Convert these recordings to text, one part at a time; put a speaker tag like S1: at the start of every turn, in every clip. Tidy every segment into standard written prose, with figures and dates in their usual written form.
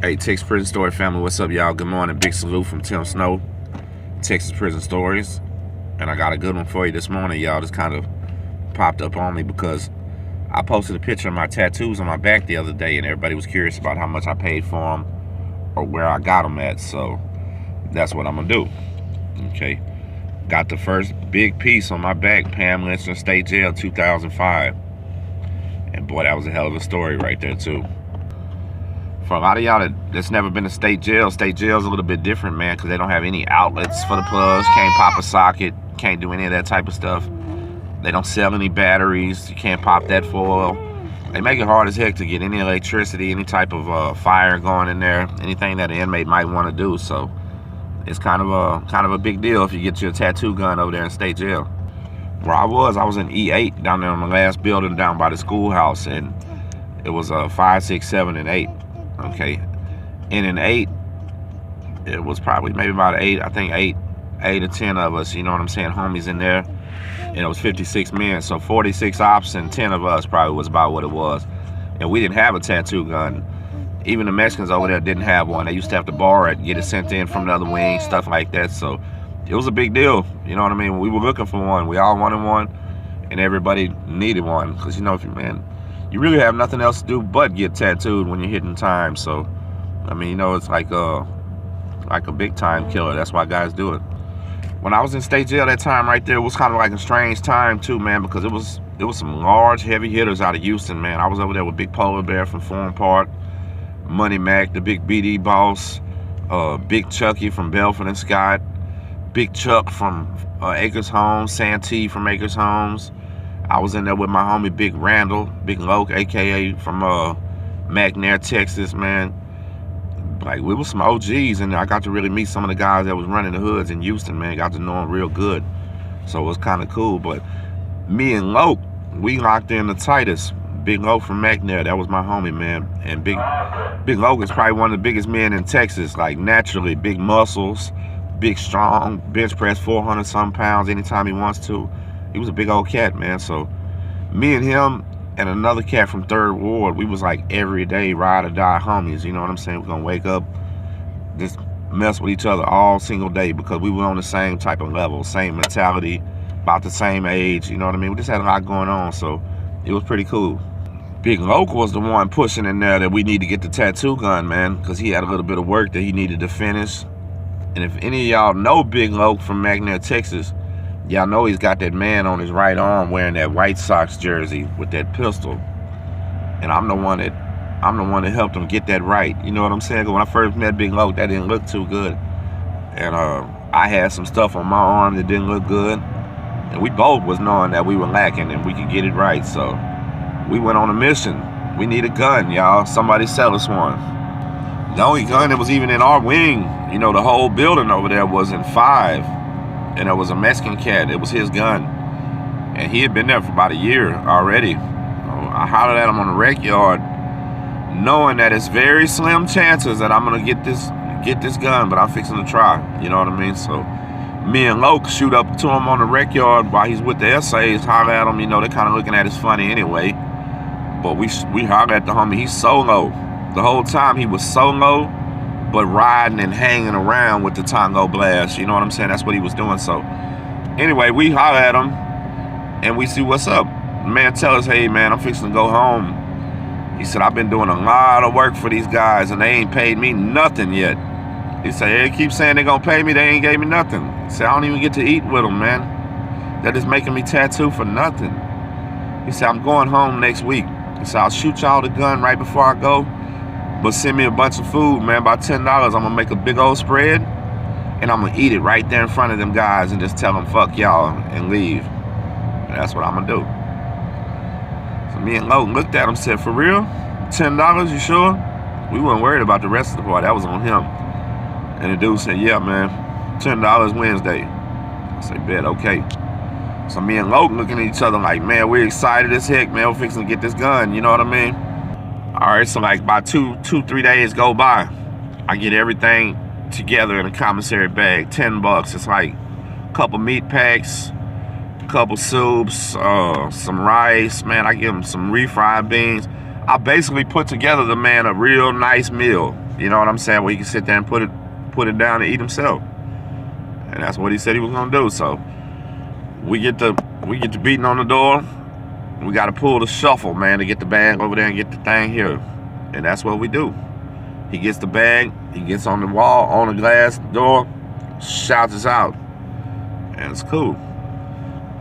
S1: Hey, Texas Prison Story family, what's up, y'all? Good morning. Big salute from Tim Snow, Texas Prison Stories. And I got a good one for you this morning, y'all. Just kind of popped up on me because I posted a picture of my tattoos on my back the other day, and everybody was curious about how much I paid for them or where I got them at. So that's what I'm going to do. Okay. Got the first big piece on my back, Pam Lynchton State Jail, 2005. And boy, that was a hell of a story right there, too. For a lot of y'all that's never been to state jail's a little bit different, man, because they don't have any outlets for the plugs. Can't pop a socket, can't do any of that type of stuff. They don't sell any batteries. You can't pop that foil. They make it hard as heck to get any electricity, any type of fire going in there, anything that an inmate might want to do. So it's kind of a big deal if you get your tattoo gun over there in state jail. Where I was in E8 down there on the last building down by the schoolhouse, and it was 5, 6, 7, and 8. Okay, and in 8, it was probably maybe about 8, I think 8 or 10 of us, you know what I'm saying, homies in there, and it was 56 men, so 46 ops and 10 of us probably was about what it was. And we didn't have a tattoo gun. Even the Mexicans over there didn't have one. They used to have to borrow it, get it sent in from the other wing, stuff like that. So it was a big deal, you know what I mean? We were looking for one. We all wanted one, and everybody needed one, because you know, you really have nothing else to do but get tattooed when you're hitting time. So, I mean, you know, it's like a big time killer. That's why guys do it. When I was in state jail that time right there, it was kind of like a strange time too, man, because it was some large, heavy hitters out of Houston, man. I was over there with Big Polar Bear from Foreign Park, Money Mac, the Big BD Boss, Big Chucky from Belford and Scott, Big Chuck from Acres Homes, Santee from Acres Homes. I was in there with my homie Big Randall, Big Loke, aka from McNair, Texas, man. Like, we were some OGs, and I got to really meet some of the guys that was running the hoods in Houston, man. Got to know them real good. So it was kind of cool. But me and Loke, we locked in the tightest. Big Loke from McNair, that was my homie, man. And Big Loke is probably one of the biggest men in Texas, like naturally. Big muscles, big strong, bench press 400-something pounds anytime he wants to. He was a big old cat, man. So me and him and another cat from 3rd Ward, we was like every day ride or die homies, you know what I'm saying? We're gonna wake up, just mess with each other all single day, because we were on the same type of level, same mentality, about the same age, you know what I mean? We just had a lot going on, so it was pretty cool. Big Loke was the one pushing in there that we need to get the tattoo gun, man, because he had a little bit of work that he needed to finish. And if any of y'all know Big Loke from McNair, Texas, y'all know he's got that man on his right arm wearing that White Sox jersey with that pistol. And I'm the one that helped him get that right. You know what I'm saying? When I first met Big Loke, that didn't look too good. And I had some stuff on my arm that didn't look good. And we both was knowing that we were lacking and we could get it right. So we went on a mission. We need a gun, y'all. Somebody sell us one. The only gun that was even in our wing, you know, the whole building over there was in 5. And it was a Mexican cat. It was his gun, and he had been there for about a year already. I hollered at him on the rec yard, knowing that it's very slim chances that I'm gonna get this gun, but I'm fixing to try. You know what I mean? So me and Loke shoot up to him on the rec yard while he's with the essays. Holler at him. You know, they're kind of looking at us funny anyway. But we holler at the homie. He's solo. The whole time he was solo, but riding and hanging around with the Tango blast. You know what I'm saying? That's what he was doing. So anyway, we holler at him and we see what's up. The man tell us, hey man, I'm fixing to go home. He said, I've been doing a lot of work for these guys and they ain't paid me nothing yet. He said, they keep saying they gonna pay me, they ain't gave me nothing. He said, I don't even get to eat with them, man. They're just making me tattoo for nothing. He said, I'm going home next week. He said, I'll shoot y'all the gun right before I go, but send me a bunch of food, man. About $10, I'm gonna make a big old spread, and I'm gonna eat it right there in front of them guys and just tell them fuck y'all and leave. And that's what I'm gonna do. So me and Logan looked at him, said, for real? $10, you sure? We weren't worried about the rest of the part. That was on him. And the dude said, yeah, man, $10 Wednesday. I said, bet, okay. So me and Logan looking at each other like, man, we're excited as heck, man. We're fixing to get this gun, you know what I mean? All right, so like about 3 days go by, I get everything together in a commissary bag, $10. It's like a couple meat packs, a couple soups, some rice, man. I give him some refried beans. I basically put together the man a real nice meal. You know what I'm saying? Where he can sit there and put it down and eat himself. And that's what he said he was gonna do. So we get to beating on the door. We got to pull the shuffle, man, to get the bag over there and get the thing here. And that's what we do. He gets the bag, he gets on the wall, on the glass door, shouts us out. And it's cool.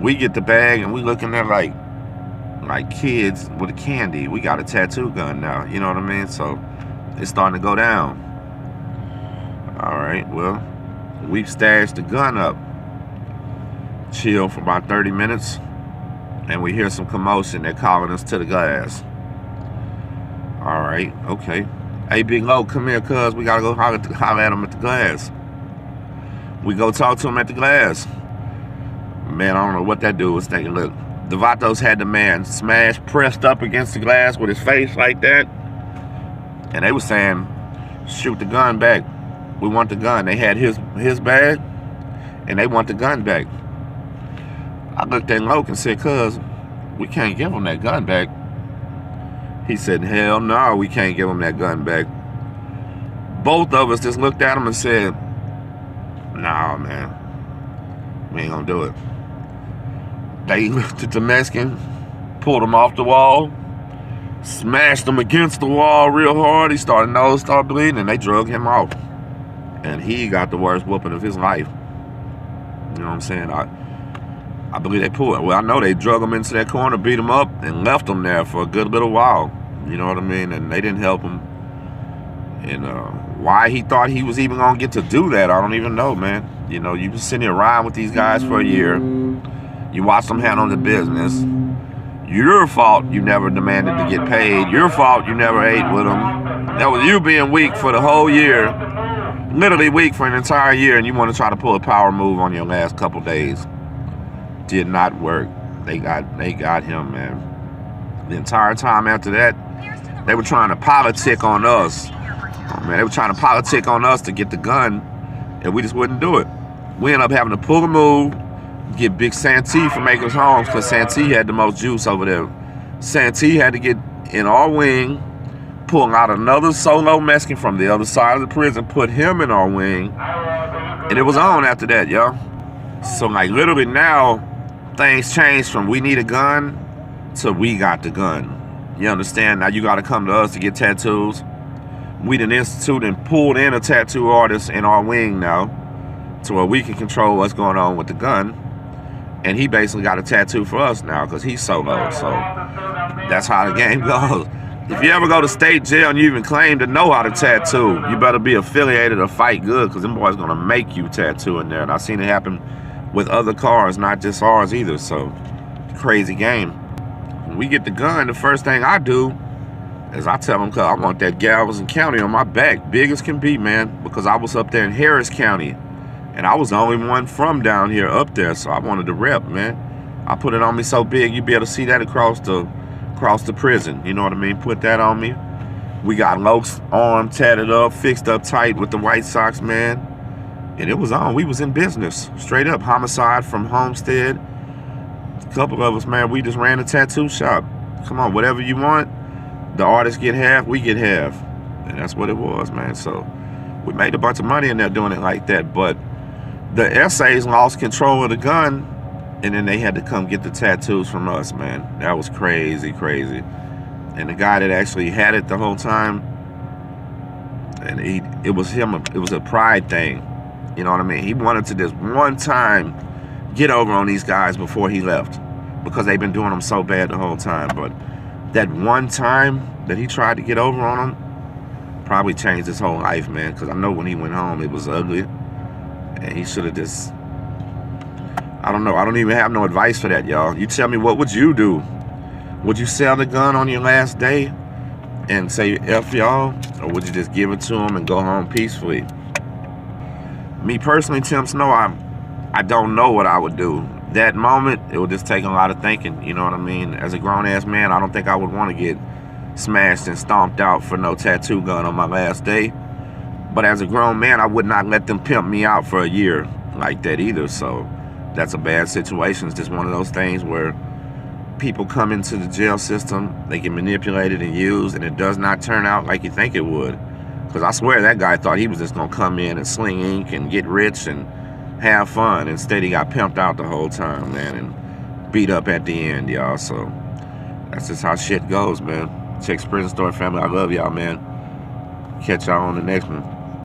S1: We get the bag and we looking there like kids with a candy. We got a tattoo gun now, you know what I mean? So it's starting to go down. All right, well, we've stashed the gun up. Chill for about 30 minutes. And we hear some commotion. They're calling us to the glass. All right, okay. Hey, Big Low, come here, cuz. We got to go holler at him at the glass. We go talk to him at the glass. Man, I don't know what that dude was thinking. Look, Devatos had the man smashed, pressed up against the glass with his face like that. And they were saying, shoot the gun back. We want the gun. They had his bag, and they want the gun back. I looked at Loke and said, cuz, we can't give him that gun back. He said, hell no, we can't give him that gun back. Both of us just looked at him and said, nah, man, we ain't gonna do it. They lifted the Mexican, pulled him off the wall, smashed him against the wall real hard. He started bleeding, and they drug him off. And he got the worst whooping of his life. You know what I'm saying? I believe they pulled it. Well, I know they drug him into that corner, beat him up, and left him there for a good little while. You know what I mean? And they didn't help him. And why he thought he was even gonna get to do that, I don't even know, man. You know, you been sitting here riding with these guys for a year. You watch them handle the business. Your fault you never demanded to get paid. Your fault you never ate with them. That was you being weak for the whole year. Literally weak for an entire year, and you want to try to pull a power move on your last couple days. Did not work. They got him, man. The entire time after that, they were trying to politic on us. Oh, man, they were trying to politic on us to get the gun, and we just wouldn't do it. We ended up having to pull a move, get Big Santee from Makers Homes, because Santee had the most juice over there. Santee had to get in our wing, pull out another solo Mexican from the other side of the prison, put him in our wing, and it was on after that, y'all. So, like, literally now, things changed from we need a gun to we got the gun. You understand? Now you got to come to us to get tattoos. We done instituted and pulled in a tattoo artist in our wing now to where we can control what's going on with the gun. And he basically got a tattoo for us now because he's solo. So that's how the game goes. If you ever go to state jail and you even claim to know how to tattoo, you better be affiliated or fight good, because them boys going to make you tattoo in there. And I've seen it happen with other cars, not just ours either. So, crazy game. When we get the gun, the first thing I do is I tell them, cause I want that Galveston County on my back, big as can be, man, because I was up there in Harris County, and I was the only one from down here up there, so I wanted to rep, man. I put it on me so big, you'd be able to see that across the prison, you know what I mean? Put that on me. We got Loke's arm tatted up, fixed up tight with the White Sox, man. And it was on. We was in business. Straight up. Homicide from Homestead. A couple of us, man, we just ran a tattoo shop. Come on, whatever you want. The artists get half, we get half. And that's what it was, man. So we made a bunch of money in there doing it like that. But the essays lost control of the gun, and then they had to come get the tattoos from us, man. That was crazy, crazy. And the guy that actually had it the whole time, and it was him, it was a pride thing. You know what I mean? He wanted to just one time get over on these guys before he left, because they've been doing them so bad the whole time. But that one time that he tried to get over on them probably changed his whole life, man. Because I know when he went home, it was ugly. And he should have just, I don't know. I don't even have no advice for that, y'all. You tell me, what would you do? Would you sell the gun on your last day and say F y'all? Or would you just give it to him and go home peacefully? Me personally, Tim Snow, I don't know what I would do. That moment, it would just take a lot of thinking, you know what I mean? As a grown-ass man, I don't think I would want to get smashed and stomped out for no tattoo gun on my last day. But as a grown man, I would not let them pimp me out for a year like that either. So that's a bad situation. It's just one of those things where people come into the jail system, they get manipulated and used, and it does not turn out like you think it would. Because I swear that guy thought he was just going to come in and sling ink and get rich and have fun. Instead, he got pimped out the whole time, man, and beat up at the end, y'all. So that's just how shit goes, man. Texas Prison Story family, I love y'all, man. Catch y'all on the next one.